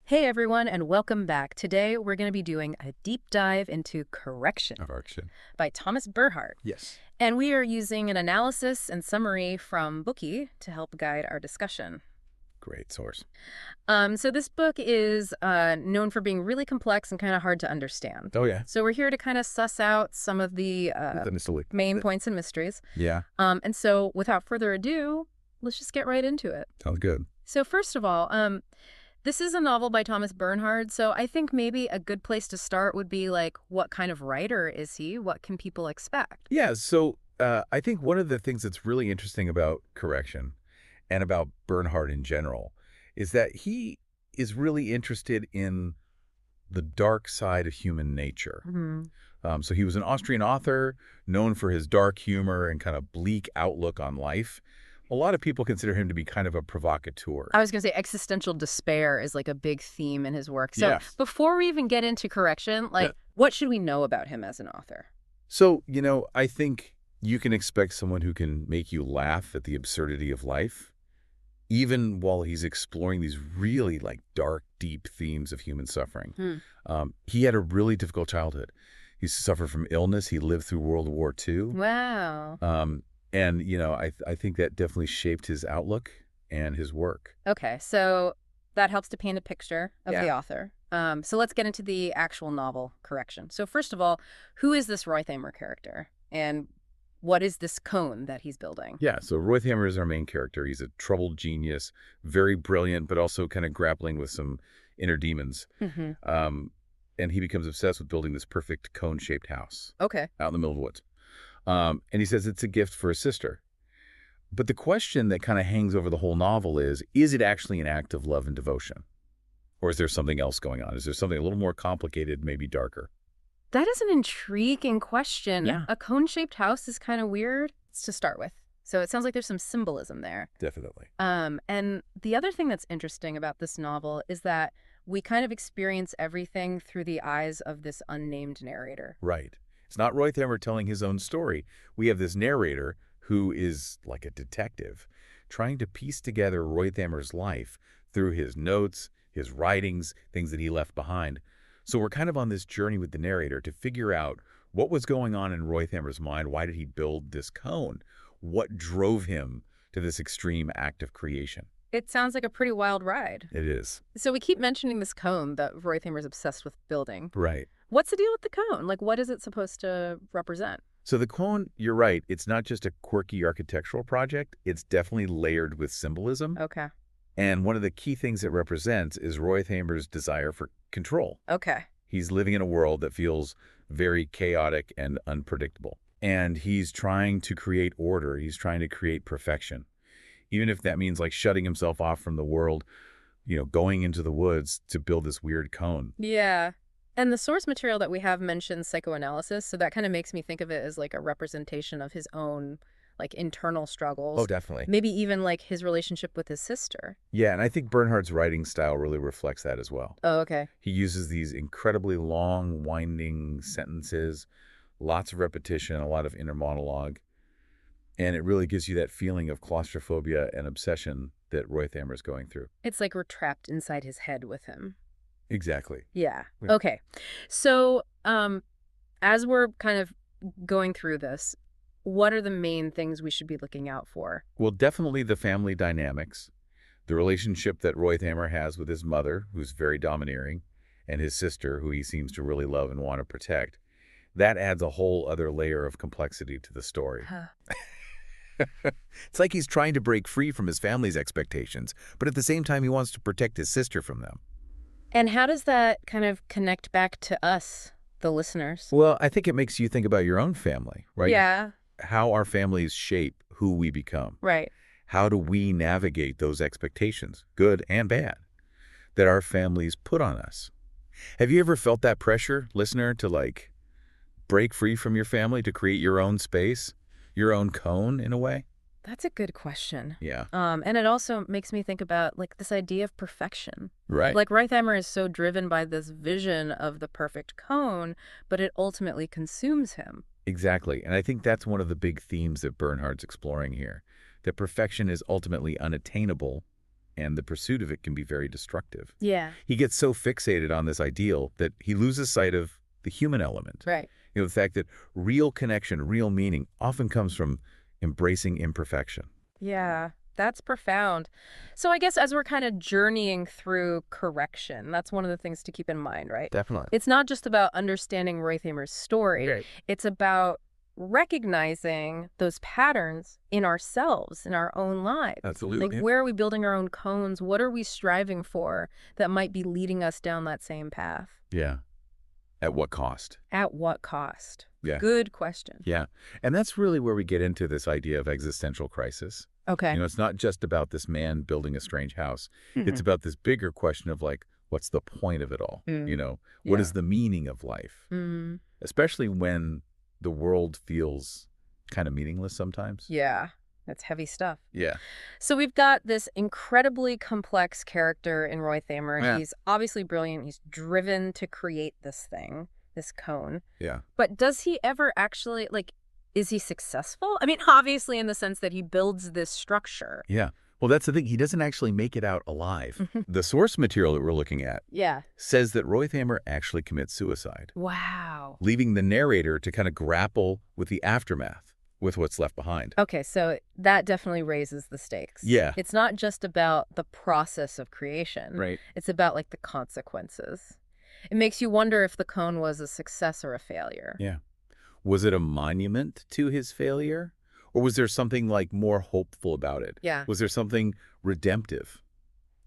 Hey everyone, and welcome back. Today we're going to be doing a deep dive into Correction Correction. by Thomas Bernhard. Yes. And we are using an analysis and summary from Bookie to help guide our discussion. Great source. So this book is known for being really complex and kind of hard to understand. Oh, yeah. So we're here to kind of suss out some of the main points and mysteries. Yeah. And so without further ado, let's just get right into it. Sounds good. So first of all, this is a novel by Thomas Bernhard, so I think maybe a good place to start would be like, what kind of writer is he? What can people expect? Yeah. So I think one of the things that's really interesting about Correction and about Bernhard in general is that he is really interested in the dark side of human nature. So he was an Austrian author known for his dark humor and kind of bleak outlook on life. A lot of people consider him to be kind of a provocateur. I was going to say existential despair is like a big theme in his work. So Yes. before we even get into Correction, like, what should we know about him as an author? So, I think you can expect someone who can make you laugh at the absurdity of life, even while he's exploring these really dark, deep themes of human suffering. He had a really difficult childhood. He suffered from illness. He lived through World War II. Wow. And, I think that definitely shaped his outlook and his work. Okay, so that helps to paint a picture of the Yeah. author. So let's get into the actual novel, Correction. So first of all, who is this Reuthamer character? And what is this cone that he's building? Yeah, so Reuthamer is our main character. He's a troubled genius, very brilliant, but also kind of grappling with some inner demons. And he becomes obsessed with building this perfect cone-shaped house Okay. out in the middle of the woods. And he says it's a gift for his sister. But the question that kind of hangs over the whole novel is it actually an act of love and devotion? Or is there something else going on? Is there something a little more complicated, maybe darker? That is an intriguing question. Yeah. A cone-shaped house is kind of weird to start with. So it sounds like there's some symbolism there. Definitely. And the other thing that's interesting about this novel is that we kind of experience everything through the eyes of this unnamed narrator. Right. It's not Reuthamer telling his own story. We have this narrator who is like a detective trying to piece together Reuthamer's life through his notes, his writings, things that he left behind. So we're kind of on this journey with the narrator to figure out what was going on in Reuthamer's mind. Why did he build this cone? What drove him to this extreme act of creation? It sounds like a pretty wild ride. It is. So we keep mentioning this cone that Reuthamer's obsessed with building. Right. What's the deal with the cone? Like, what is it supposed to represent? So the cone, you're right, it's not just a quirky architectural project. It's definitely layered with symbolism. Okay. And one of the key things it represents is Reuthamer's desire for control. Okay. He's living in a world that feels very chaotic and unpredictable. And he's trying to create order. He's trying to create perfection. Even if that means like shutting himself off from the world, going into the woods to build this weird cone. Yeah. And the source material that we have mentions psychoanalysis, so that kind of makes me think of it as like a representation of his own like internal struggles. Oh, definitely. Maybe even like his relationship with his sister. Yeah, and I think Bernhard's writing style really reflects that as well. Oh, okay. He uses these incredibly long, winding sentences, lots of repetition, a lot of inner monologue. And it really gives you that feeling of claustrophobia and obsession that Reuthamer is going through. It's like we're trapped inside his head with him. Exactly. Yeah. Yeah. Okay. So, as we're kind of going through this, what are the main things we should be looking out for? Well, definitely the family dynamics, the relationship that Reuthamer has with his mother, who's very domineering, and his sister, who he seems to really love and want to protect. That adds a whole other layer of complexity to the story. It's like he's trying to break free from his family's expectations, but at the same time, he wants to protect his sister from them. And how does that kind of connect back to us, the listeners? Well, I think it makes you think about your own family, right? Yeah. How our families shape who we become. Right. How do we navigate those expectations, good and bad, that our families put on us? Have you ever felt that pressure, listener, to break free from your family to create your own space, your own cone in a way? That's a good question. Yeah. And it also makes me think about like this idea of perfection. Right. Like Reuthamer is so driven by this vision of the perfect cone, but it ultimately consumes him. Exactly. And I think that's one of the big themes that Bernhard's exploring here, that perfection is ultimately unattainable and the pursuit of it can be very destructive. Yeah. He gets so fixated on this ideal that he loses sight of the human element. Right. You know, the fact that real connection, real meaning often comes from embracing imperfection. Yeah, that's profound. So I guess as we're kind of journeying through correction, that's one of the things to keep in mind, right? Definitely. It's not just about understanding Roythamer's story. Right. It's about recognizing those patterns in ourselves, in our own lives. Absolutely. Like, where are we building our own cones? What are we striving for that might be leading us down that same path? Yeah. At what cost? At what cost? Yeah. Good question. Yeah. And that's really where we get into this idea of existential crisis. Okay. You know, it's not just about this man building a strange house. It's about this bigger question of, like, what's the point of it all? You know, what is the meaning of life? Especially when the world feels kind of meaningless sometimes. Yeah, that's heavy stuff. Yeah. So we've got this incredibly complex character in Roy Thamer. Yeah. He's obviously brilliant. He's driven to create this thing, this cone. Yeah. But does he ever actually, like, is he successful? I mean, obviously in the sense that he builds this structure. Yeah. Well, that's the thing. He doesn't actually make it out alive. The source material that we're looking at Yeah. says that Roy Thamer actually commits suicide, Wow. leaving the narrator to kind of grapple with the aftermath, with what's left behind. Okay, so that definitely raises the stakes. Yeah. It's not just about the process of creation. Right. It's about, like, the consequences. It makes you wonder if the cone was a success or a failure. Yeah. Was it a monument to his failure? Or was there something, like, more hopeful about it? Yeah. Was there something redemptive?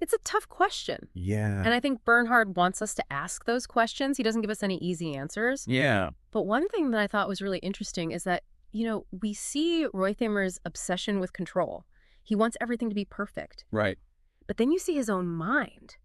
It's a tough question. Yeah. And I think Bernhard wants us to ask those questions. He doesn't give us any easy answers. Yeah. But one thing that I thought was really interesting is that, you know, we see Roy Thamer's obsession with control. He wants everything to be perfect. Right. But then you see his own mind,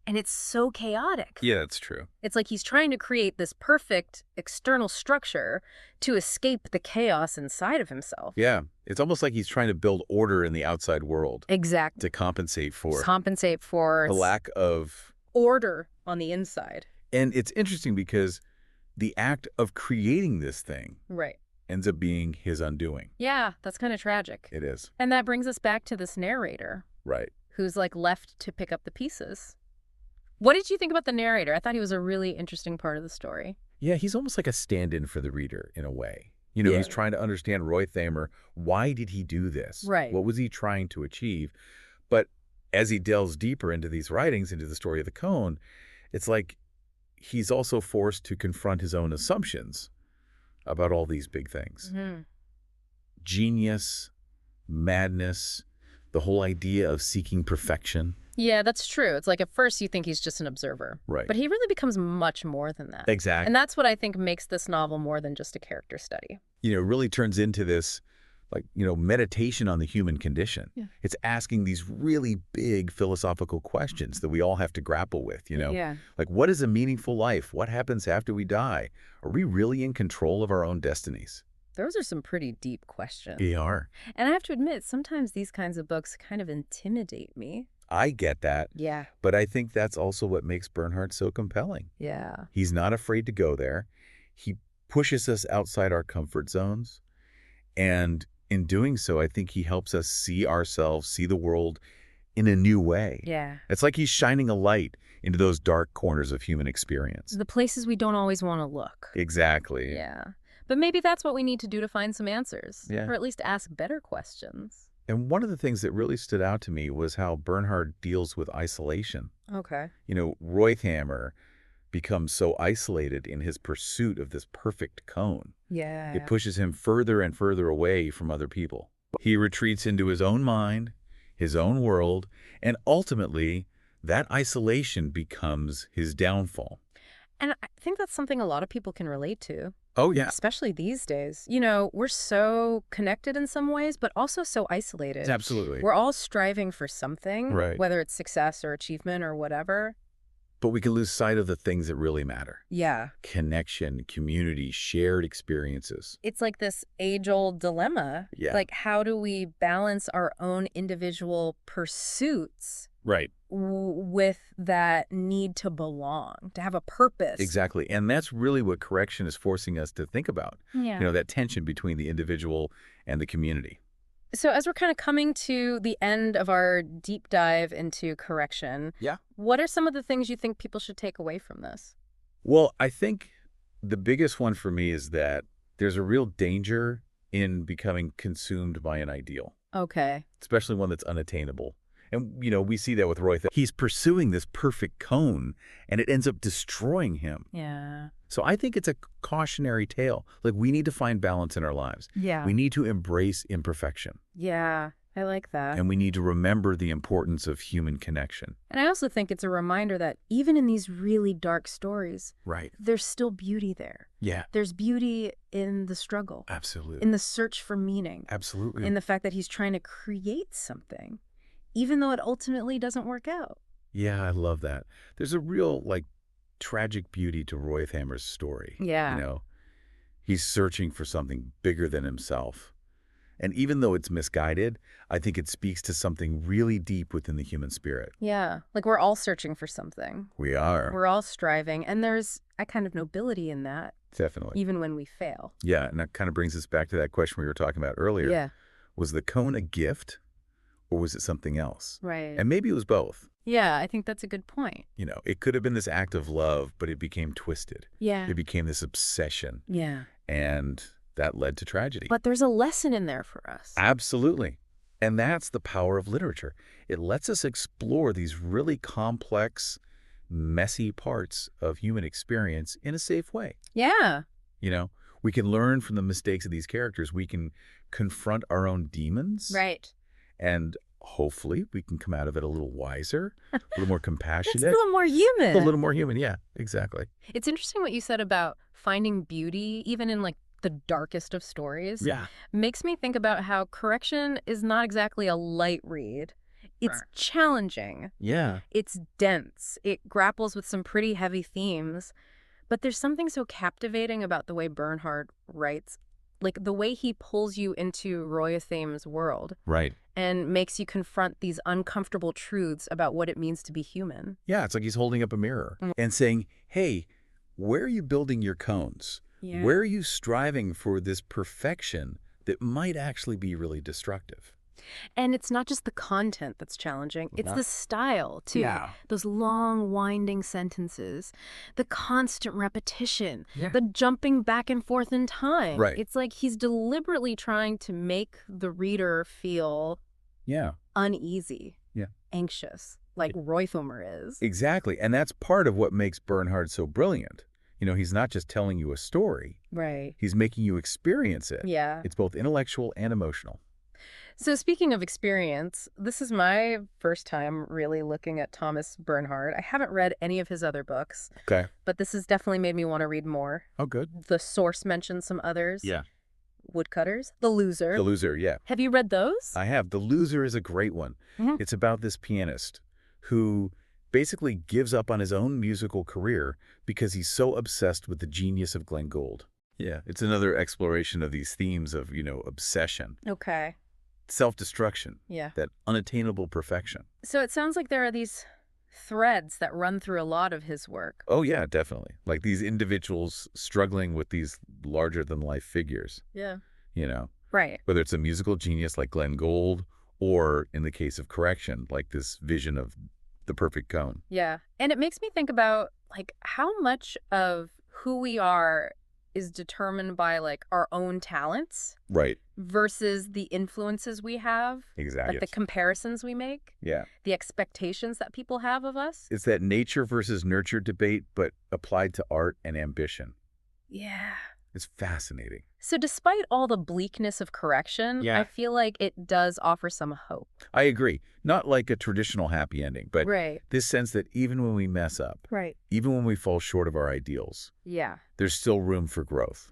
and it's so chaotic. Yeah, that's true. It's like he's trying to create this perfect external structure to escape the chaos inside of himself. Yeah. It's almost like he's trying to build order in the outside world Exactly. to compensate for The a lack of... order on the inside. And it's interesting because the act of creating this thing Right. ends up being his undoing. Yeah, that's kind of tragic. It is. And that brings us back to this narrator Right. who's, like, left to pick up the pieces. What did you think about the narrator? I thought he was a really interesting part of the story. Yeah, he's almost like a stand-in for the reader in a way. You know, Yeah. he's trying to understand Roy Thamer. Why did he do this? Right. What was he trying to achieve? But as he delves deeper into these writings, into the story of the cone, it's like he's also forced to confront his own assumptions about all these big things. Genius, madness, the whole idea of seeking perfection. Yeah, that's true. It's like at first you think he's just an observer. Right. But he really becomes much more than that. Exactly. And that's what I think makes this novel more than just a character study. You know, it really turns into this, like, you know, meditation on the human condition. Yeah. It's asking these really big philosophical questions that we all have to grapple with, you know? Yeah. Like, what is a meaningful life? What happens after we die? Are we really in control of our own destinies? Those are some pretty deep questions. We are. And I have to admit, sometimes these kinds of books kind of intimidate me. I get that. Yeah. But I think that's also what makes Bernhard so compelling. Yeah. He's not afraid to go there. He pushes us outside our comfort zones. And in doing so, I think he helps us see ourselves, see the world in a new way. Yeah. It's like he's shining a light into those dark corners of human experience. The places we don't always want to look. Exactly. Yeah. But maybe that's what we need to do to find some answers. Yeah. Or at least ask better questions. And one of the things that really stood out to me was how Bernhard deals with isolation. Okay. You know, Roythamer becomes so isolated in his pursuit of this perfect cone. Yeah. It pushes him further and further away from other people. He retreats into his own mind, his own world, and ultimately, that isolation becomes his downfall. And I think that's something a lot of people can relate to. Oh, yeah. Especially these days. You know, we're so connected in some ways, but also so isolated. Absolutely. We're all striving for something, Right. whether it's success or achievement or whatever. But we can lose sight of the things that really matter. Yeah. Connection, community, shared experiences. It's like this age-old dilemma. Yeah. Like, how do we balance our own individual pursuits Right. with that need to belong, to have a purpose? Exactly. And that's really what correction is forcing us to think about. Yeah. You know, that tension between the individual and the community. So as we're kind of coming to the end of our deep dive into correction, Yeah. what are some of the things you think people should take away from this? Well, I think the biggest one for me is that there's a real danger in becoming consumed by an ideal, Okay. especially one that's unattainable. And, we see that with Roy. He's pursuing this perfect cone, and it ends up destroying him. Yeah. So I think it's a cautionary tale. Like, we need to find balance in our lives. Yeah. We need to embrace imperfection. Yeah, I like that. And we need to remember the importance of human connection. And I also think it's a reminder that even in these really dark stories, Right. there's still beauty there. Yeah. There's beauty in the struggle, Absolutely. in the search for meaning, Absolutely. in the fact that he's trying to create something, even though it ultimately doesn't work out. Yeah, I love that. There's a real, tragic beauty to Roythamer's story. Yeah. He's searching for something bigger than himself. And even though it's misguided, I think it speaks to something really deep within the human spirit. Yeah, like we're all searching for something. We are. We're all striving, and there's a kind of nobility in that, Definitely. even when we fail. Yeah, and that kind of brings us back to that question we were talking about earlier. Yeah, Was the cone a gift, or was it something else? right. And maybe it was both. Yeah, I think that's a good point. It could have been this act of love, but it became twisted. Yeah. It became this obsession, Yeah. and that led to tragedy. But there's a lesson in there for us. Absolutely. And that's the power of literature. It lets us explore these really complex, messy parts of human experience in a safe way. Yeah. We can learn from the mistakes of these characters. We can confront our own demons. Right. And hopefully we can come out of it a little wiser, a little more It's compassionate. a little more human. A little more human. Yeah, exactly. It's interesting what you said about finding beauty, even in the darkest of stories. Yeah. Makes me think about how correction is not exactly a light read. It's Right. challenging. Yeah. It's dense. It grapples with some pretty heavy themes. But there's something so captivating about the way Bernhard writes, like the way he pulls you into Royathame's world Right. and makes you confront these uncomfortable truths about what it means to be human. Yeah, it's like he's holding up a mirror and saying, hey, where are you building your cones? Yeah. Where are you striving for this perfection that might actually be really destructive? And it's not just the content that's challenging, it's the style, too. Yeah. Those long, winding sentences, the constant repetition, Yeah. the jumping back and forth in time. Right. It's like he's deliberately trying to make the reader feel Yeah. uneasy, Yeah. anxious, like Roythamer is. Exactly. And that's part of what makes Bernhard so brilliant. He's not just telling you a story. Right. He's making you experience it. Yeah. It's both intellectual and emotional. So speaking of experience, this is my first time really looking at Thomas Bernhard. I haven't read any of his other books, Okay. but this has definitely made me want to read more. Oh, good. The Source mentions some others. Yeah. Woodcutters, The Loser. The Loser, yeah. Have you read those? I have. The Loser is a great one. Mhm. It's about this pianist who basically gives up on his own musical career because he's so obsessed with the genius of Glenn Gould. Yeah, it's another exploration of these themes of, obsession, Okay. self-destruction, Yeah. that unattainable perfection. So it sounds like there are these threads that run through a lot of his work. Oh, yeah, definitely. Like these individuals struggling with these larger-than-life figures, Yeah. Right. whether it's a musical genius like Glenn Gould or, in the case of Correction, like this vision of the perfect cone. Yeah. And it makes me think about how much of who we are is determined by our own talents Right. versus the influences we have, Exactly. the comparisons we make, Yeah. the expectations that people have of us. It's that nature versus nurture debate, but applied to art and ambition. Yeah. It's fascinating. So despite all the bleakness of Correction, Yeah. I feel like it does offer some hope. I agree. Not like a traditional happy ending, but Right. this sense that even when we mess up, Right. even when we fall short of our ideals, Yeah. there's still room for growth,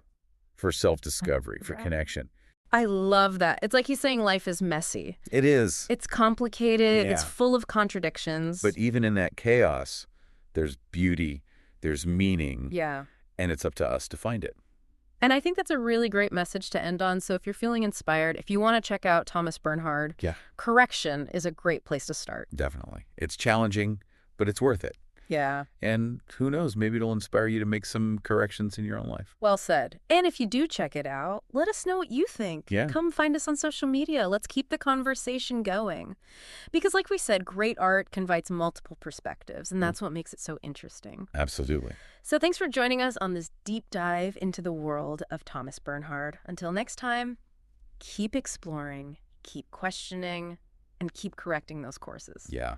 for self-discovery, for Right. connection. I love that. It's like he's saying life is messy. It is. It's complicated. It's Yeah. full of contradictions. But even in that chaos, there's beauty, there's meaning, yeah. and it's up to us to find it. And I think that's a really great message to end on. So if you're feeling inspired, if you want to check out Thomas Bernhard, Yeah. Correction is a great place to start. Definitely. It's challenging, but it's worth it. Yeah. And who knows, maybe it'll inspire you to make some corrections in your own life. Well said. And if you do check it out, let us know what you think. Yeah, Come find us on social media. Let's keep the conversation going. Because like we said, great art invites multiple perspectives, and that's what makes it so interesting. absolutely. So thanks for joining us on this deep dive into the world of Thomas Bernhard. Until next time, keep exploring, keep questioning, and keep correcting those courses. Yeah.